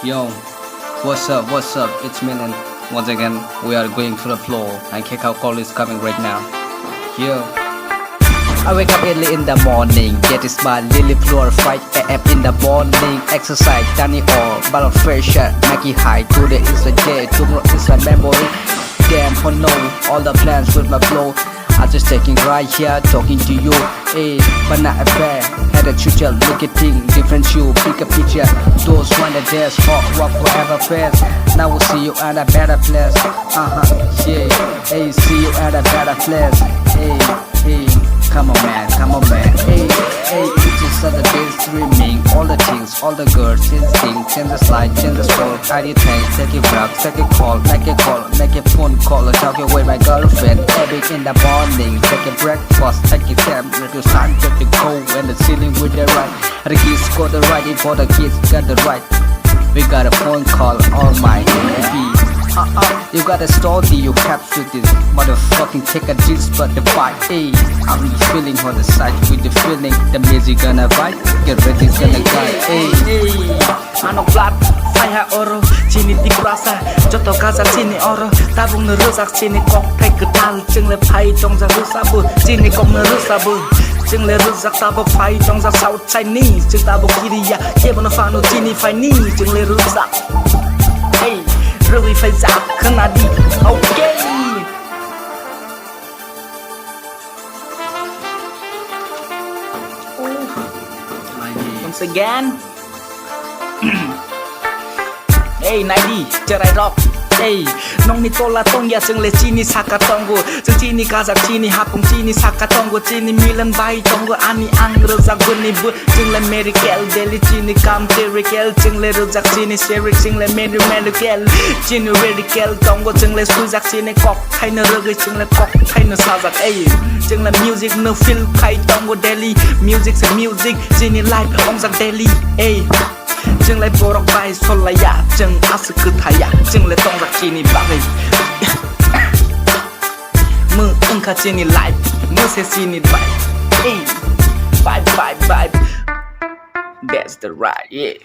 Yo, what's up, what's up, it's Milan. Once again, we are going to the floor and kick out call is coming right now. Yo, I wake up early in the morning, get is my lily floor, 5 AM in the morning, exercise, done it all, bottle fresh shirt, make it high, today is the day, tomorrow is my memory. Damn, oh no, all the plans with my flow, I'm just taking right here, talking to you, but not a bear, had a tutor, look at things, different you, pick a picture, those wanna dance, hot walk forever fast, now we'll see you at a better place, yeah, hey, see you at a better place, hey, come on man, hey, it's just other days dreaming, all the things, all the girls, change the slide, change the scroll, anything, take it back, take a call, make a phone call, talk away my girlfriend, every in the morning, take a breakfast, take a time, let your sun get the cold, and the ceiling with the right, the kids got the right, for the kids got the right, we got a phone call, all my baby. You got a story, you capture this motherfucking take a diss but the fight, I'm really feeling on the side with the feeling, the music gonna bite, get ready, it's gonna guide, Ano plat, fire oro, chini tik rasa, joto kaza chini oro, tabung ne rusak chini kok thay ketal, chừng le phai trong ra rusak bu, chini kok ne rusak bu, chừng le rusak tabo phai trong ra South Chinese, chừng tabo kiriya, kebo no fano chini phai ni, chừng le rusak, hey, really phai zap, kena di, okay. Once again. Hey, Naidi, cerai rock. Hey, nong ni tola tong ya jeng le chini saka tonggo, jeng chini kazak chini hapung chini saka tonggo, chini Milan bai tonggo ani ang rozak guni bu, jeng le merikel deli chini kam terikel, jeng le rozak chini serik, jeng le merikel, chini radical tonggo, jeng le suzak chini kok, thay ne rege jeng le kok, thay ne sazak. Hey, jeng le music ne feel kai tonggo deli, music se music, chini live ong zak deli. Hey. Chừng lại vô rong bay xôn lại ya, chừng áo sự cứ thay ya, chừng lại tông ra chini bagay. Mơ ưng khá chini live, mơ sẽ chini vibe. Vibe, that's the right, yeah.